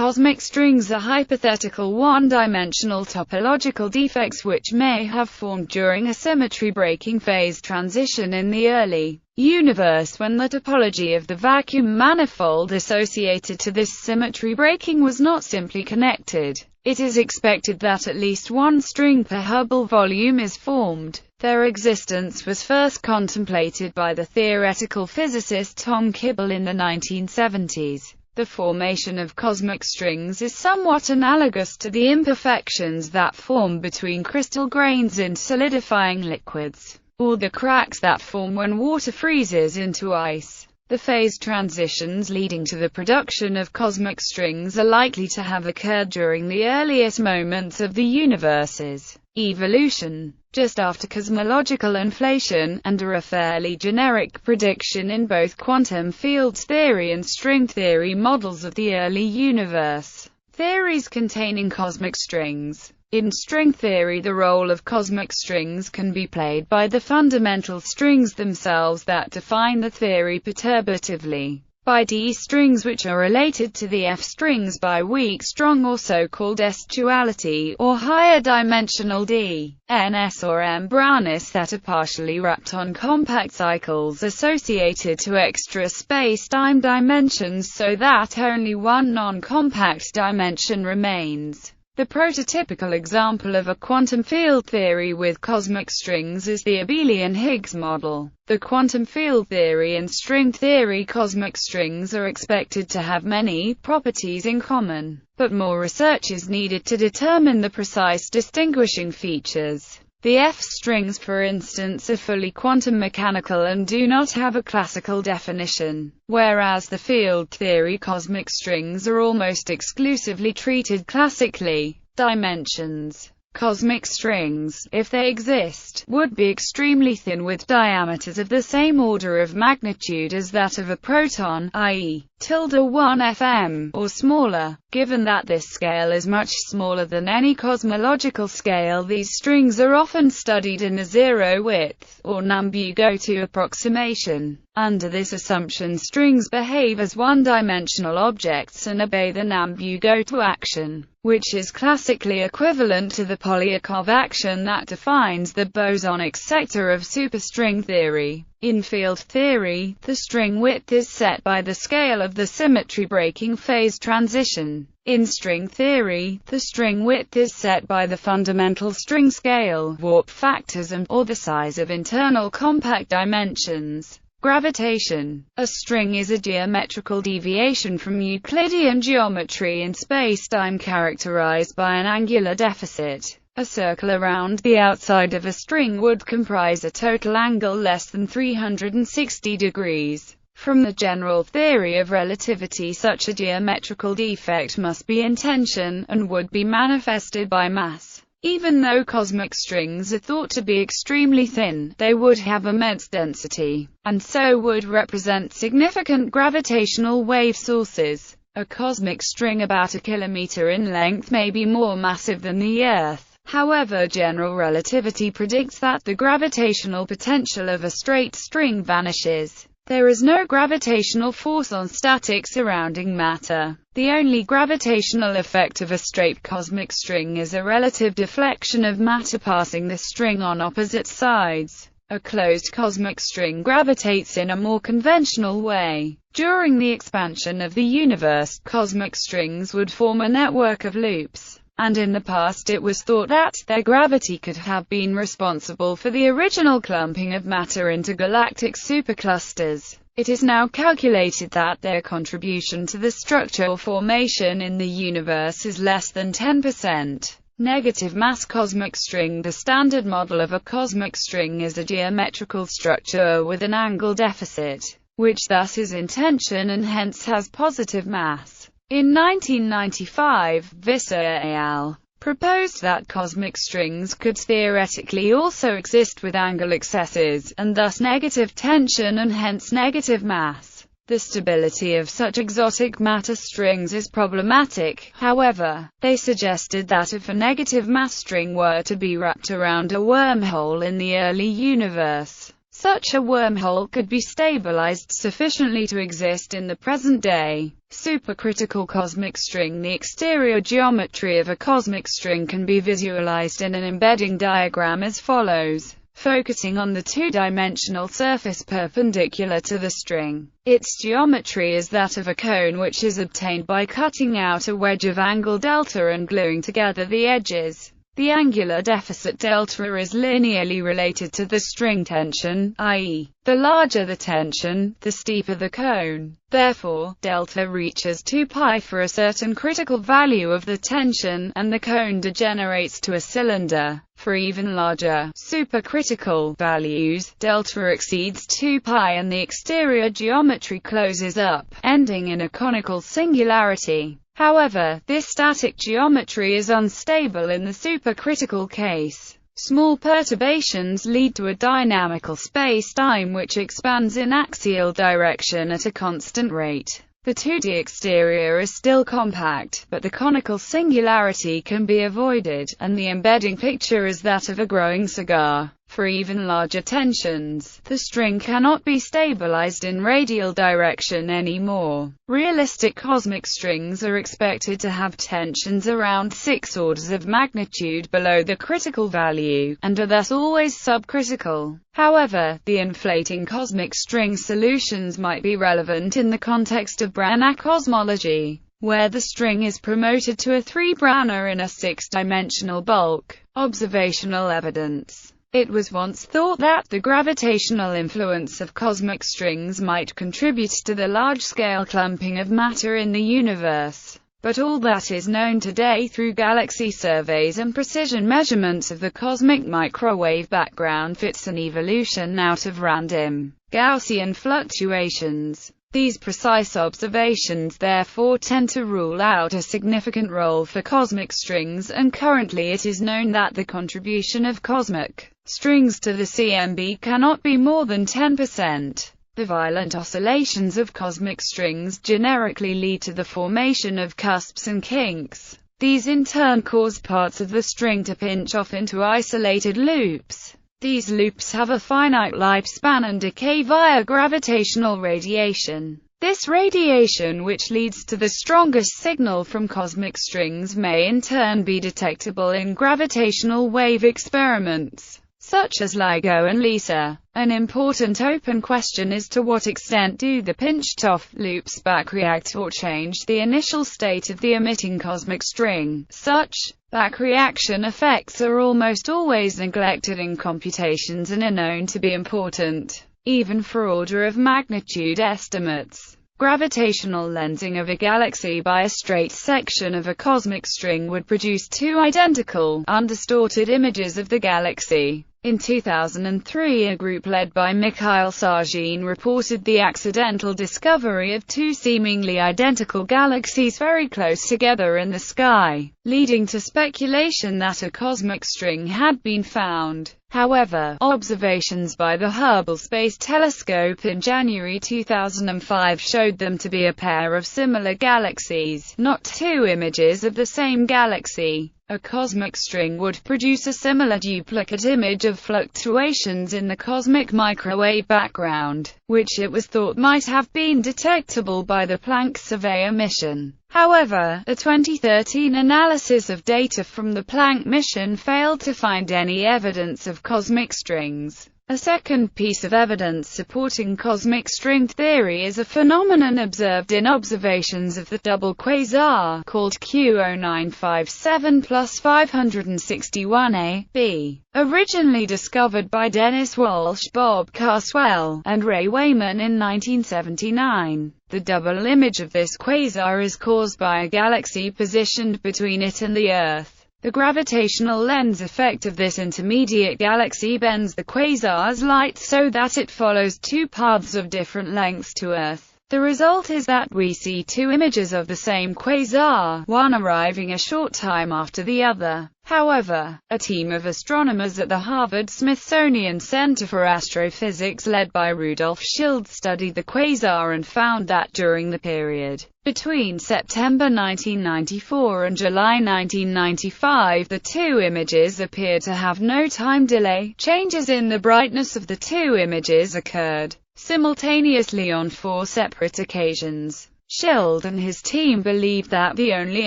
cosmic strings are hypothetical one-dimensional topological defects which may have formed during a symmetry-breaking phase transition in the early universe when the topology of the vacuum manifold associated to this symmetry breaking was not simply connected. It is expected that at least one string per Hubble volume is formed. Their existence was first contemplated by the theoretical physicist Tom Hubble in the 1970s. The formation of cosmic strings is somewhat analogous to the imperfections that form between crystal grains in solidifying liquids, or the cracks that form when water freezes into ice. The phase transitions leading to the production of cosmic strings are likely to have occurred during the earliest moments of the universe's evolution, just after cosmological inflation, and are a fairly generic prediction in both quantum field theory and string theory models of the early universe. Theories containing cosmic strings. In string theory, the role of cosmic strings can be played by the fundamental strings themselves that define the theory perturbatively, by D strings which are related to the F strings by weak strong or so-called S-duality, or higher dimensional D, Ns or M brownness that are partially wrapped on compact cycles associated to extra space-time dimensions so that only one non-compact dimension remains. The prototypical example of a quantum field theory with cosmic strings is the Abelian Higgs model. The quantum field theory and string theory cosmic strings are expected to have many properties in common, but more research is needed to determine the precise distinguishing features. The F strings, for instance, are fully quantum mechanical and do not have a classical definition, whereas the field theory cosmic strings are almost exclusively treated classically. Dimensions. Cosmic strings, if they exist, would be extremely thin with diameters of the same order of magnitude as that of a proton, i.e., (1 fm, or smaller). Given that this scale is much smaller than any cosmological scale, these strings are often studied in a zero-width, or Nambu-Goto approximation. Under this assumption, strings behave as one-dimensional objects and obey the Nambu-Goto action, which is classically equivalent to the Polyakov action that defines the bosonic sector of superstring theory. In field theory, the string width is set by the scale of the symmetry-breaking phase transition. In string theory, the string width is set by the fundamental string scale, warp factors or the size of internal compact dimensions. Gravitation. A string is a geometrical deviation from Euclidean geometry in spacetime characterized by an angular deficit. A circle around the outside of a string would comprise a total angle less than 360 degrees. From the general theory of relativity, such a geometrical defect must be in tension, and would be manifested by mass. Even though cosmic strings are thought to be extremely thin, they would have immense density, and so would represent significant gravitational wave sources. A cosmic string about 1 kilometer in length may be more massive than the Earth. However, general relativity predicts that the gravitational potential of a straight string vanishes. There is no gravitational force on static surrounding matter. The only gravitational effect of a straight cosmic string is a relative deflection of matter passing the string on opposite sides. A closed cosmic string gravitates in a more conventional way. During the expansion of the universe, cosmic strings would form a network of loops, and in the past it was thought that their gravity could have been responsible for the original clumping of matter into galactic superclusters. It is now calculated that their contribution to the structure or formation in the universe is less than 10%. Negative mass cosmic string. The standard model of a cosmic string is a geometrical structure with an angle deficit, which thus is in tension and hence has positive mass. In 1995, Visser al. proposed that cosmic strings could theoretically also exist with angle excesses, and thus negative tension and hence negative mass. The stability of such exotic matter strings is problematic, however. They suggested that if a negative mass string were to be wrapped around a wormhole in the early universe, Such a wormhole could be stabilized sufficiently to exist in the present day. Supercritical cosmic string. The exterior geometry of a cosmic string can be visualized in an embedding diagram as follows. Focusing on the two-dimensional surface perpendicular to the string. Its geometry is that of a cone, which is obtained by cutting out a wedge of angle delta and gluing together the edges. The angular deficit delta is linearly related to the string tension, i.e., the larger the tension, the steeper the cone. Therefore, delta reaches 2 pi for a certain critical value of the tension, and the cone degenerates to a cylinder. For even larger, supercritical values, delta exceeds 2 pi and the exterior geometry closes up, ending in a conical singularity. However, this static geometry is unstable in the supercritical case. Small perturbations lead to a dynamical spacetime which expands in axial direction at a constant rate. The 2D exterior is still compact, but the conical singularity can be avoided, and the embedding picture is that of a growing cigar. For even larger tensions, the string cannot be stabilized in radial direction anymore. Realistic cosmic strings are expected to have tensions around 6 orders of magnitude below the critical value, and are thus always subcritical. However, the inflating cosmic string solutions might be relevant in the context of Branagh cosmology, where the string is promoted to a 3-Branagh in a 6-dimensional bulk. Observational evidence. It was once thought that the gravitational influence of cosmic strings might contribute to the large-scale clumping of matter in the universe. But all that is known today through galaxy surveys and precision measurements of the cosmic microwave background fits an evolution out of random Gaussian fluctuations. These precise observations therefore tend to rule out a significant role for cosmic strings, and currently it is known that the contribution of cosmic strings to the CMB cannot be more than 10%. The violent oscillations of cosmic strings generically lead to the formation of cusps and kinks. These in turn cause parts of the string to pinch off into isolated loops. These loops have a finite lifespan and decay via gravitational radiation. This radiation, which leads to the strongest signal from cosmic strings, may in turn be detectable in gravitational wave experiments, such as LIGO and LISA. An important open question is to what extent do the pinched-off loops backreact or change the initial state of the emitting cosmic string. Such backreaction effects are almost always neglected in computations and are known to be important, even for order of magnitude estimates. Gravitational lensing of a galaxy by a straight section of a cosmic string would produce 2 identical, undistorted images of the galaxy. In 2003, a group led by Mikhail Sargin reported the accidental discovery of 2 seemingly identical galaxies very close together in the sky, leading to speculation that a cosmic string had been found. However, observations by the Hubble Space Telescope in January 2005 showed them to be a pair of similar galaxies, not 2 images of the same galaxy. A cosmic string would produce a similar duplicate image of fluctuations in the cosmic microwave background, which it was thought might have been detectable by the Planck Surveyor mission. However, a 2013 analysis of data from the Planck mission failed to find any evidence of cosmic strings. A second piece of evidence supporting cosmic string theory is a phenomenon observed in observations of the double quasar, called Q0957+561a, originally discovered by Dennis Walsh, Bob Carswell, and Ray Wayman in 1979. The double image of this quasar is caused by a galaxy positioned between it and the Earth. The gravitational lens effect of this intermediate galaxy bends the quasar's light so that it follows 2 paths of different lengths to Earth. The result is that we see 2 images of the same quasar, one arriving a short time after the other. However, a team of astronomers at the Harvard-Smithsonian Center for Astrophysics led by Rudolf Schildt studied the quasar and found that during the period between September 1994 and July 1995, the two images appeared to have no time delay. Changes in the brightness of the two images occurred simultaneously on 4 separate occasions. Schildt and his team believe that the only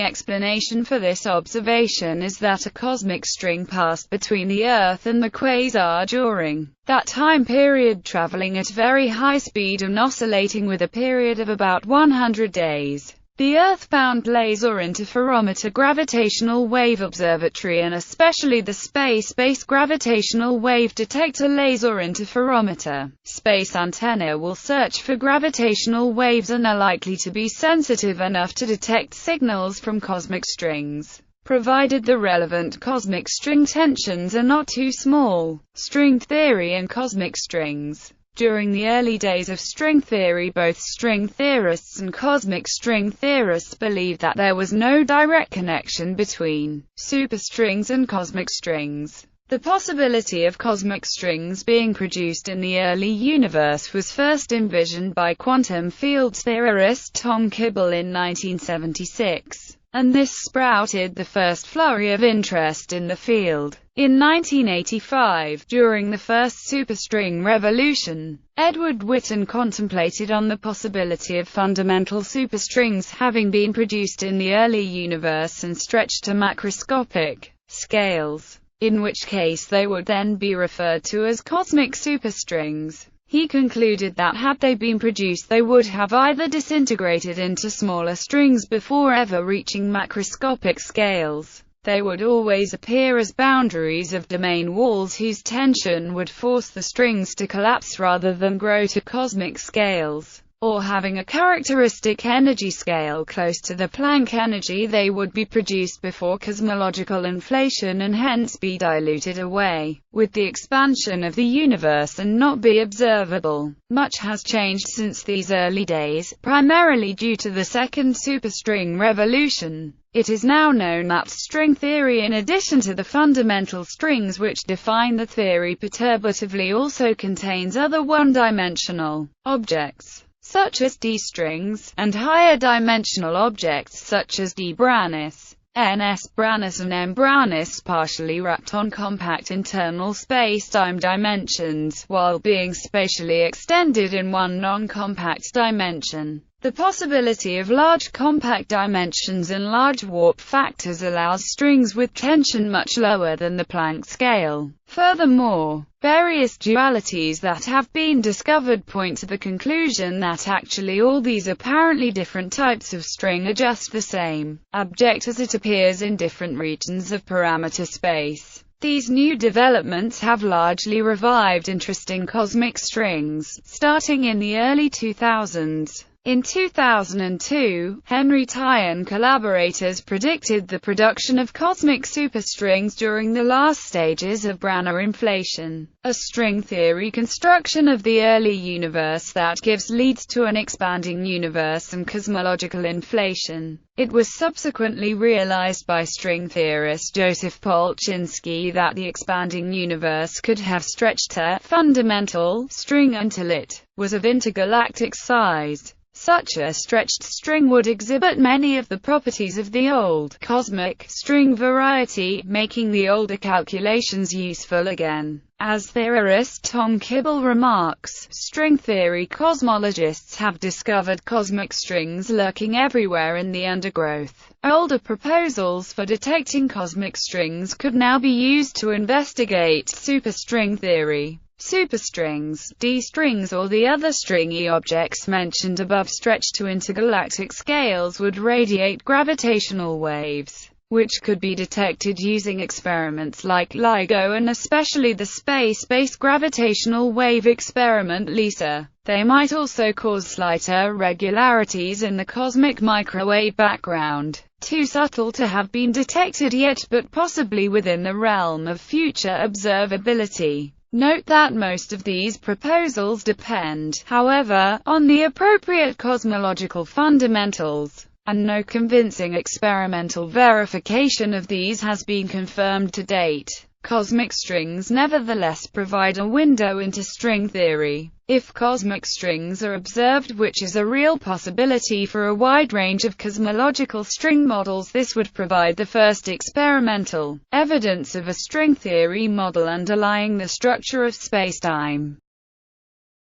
explanation for this observation is that a cosmic string passed between the Earth and the quasar during that time period, traveling at very high speed and oscillating with a period of about 100 days. The Earth-bound laser interferometer gravitational wave observatory, and especially the space-based gravitational wave detector laser interferometer space antenna, will search for gravitational waves and are likely to be sensitive enough to detect signals from cosmic strings, provided the relevant cosmic string tensions are not too small. String theory and cosmic strings. During the early days of string theory, both string theorists and cosmic string theorists believed that there was no direct connection between superstrings and cosmic strings. The possibility of cosmic strings being produced in the early universe was first envisioned by quantum field theorist Tom Kibble in 1976, and this sprouted the first flurry of interest in the field. In 1985, during the first superstring revolution, Edward Witten contemplated on the possibility of fundamental superstrings having been produced in the early universe and stretched to macroscopic scales, in which case they would then be referred to as cosmic superstrings. He concluded that had they been produced, they would have either disintegrated into smaller strings before ever reaching macroscopic scales. They would always appear as boundaries of domain walls whose tension would force the strings to collapse rather than grow to cosmic scales, or having a characteristic energy scale close to the Planck energy. They would be produced before cosmological inflation and hence be diluted away with the expansion of the universe and not be observable. Much has changed since these early days, primarily due to the second superstring revolution. It is now known that string theory, in addition to the fundamental strings which define the theory perturbatively, also contains other one-dimensional objects, such as D strings, and higher dimensional objects such as D Brannis, NS Brannis and M Brannis, partially wrapped on compact internal spacetime dimensions, while being spatially extended in one non-compact dimension. The possibility of large compact dimensions and large warp factors allows strings with tension much lower than the Planck scale. Furthermore, various dualities that have been discovered point to the conclusion that actually all these apparently different types of string are just the same object as it appears in different regions of parameter space. These new developments have largely revived interest in cosmic strings, starting in the early 2000s. In 2002, Henry Tai and collaborators predicted the production of cosmic superstrings during the last stages of Brana inflation, a string theory construction of the early universe that leads to an expanding universe and cosmological inflation. It was subsequently realized by string theorist Joseph Polchinski that the expanding universe could have stretched a fundamental string until it was of intergalactic size. Such a stretched string would exhibit many of the properties of the old cosmic string variety, making the older calculations useful again. As theorist Tom Kibble remarks, string theory cosmologists have discovered cosmic strings lurking everywhere in the undergrowth. Older proposals for detecting cosmic strings could now be used to investigate superstring theory. Superstrings, D strings or the other stringy objects mentioned above stretched to intergalactic scales would radiate gravitational waves, which could be detected using experiments like LIGO and especially the space-based gravitational wave experiment LISA. They might also cause slight irregularities in the cosmic microwave background, too subtle to have been detected yet but possibly within the realm of future observability. Note that most of these proposals depend, however, on the appropriate cosmological fundamentals. and no convincing experimental verification of these has been confirmed to date. Cosmic strings nevertheless provide a window into string theory. If cosmic strings are observed, which is a real possibility for a wide range of cosmological string models, this would provide the first experimental evidence of a string theory model underlying the structure of spacetime.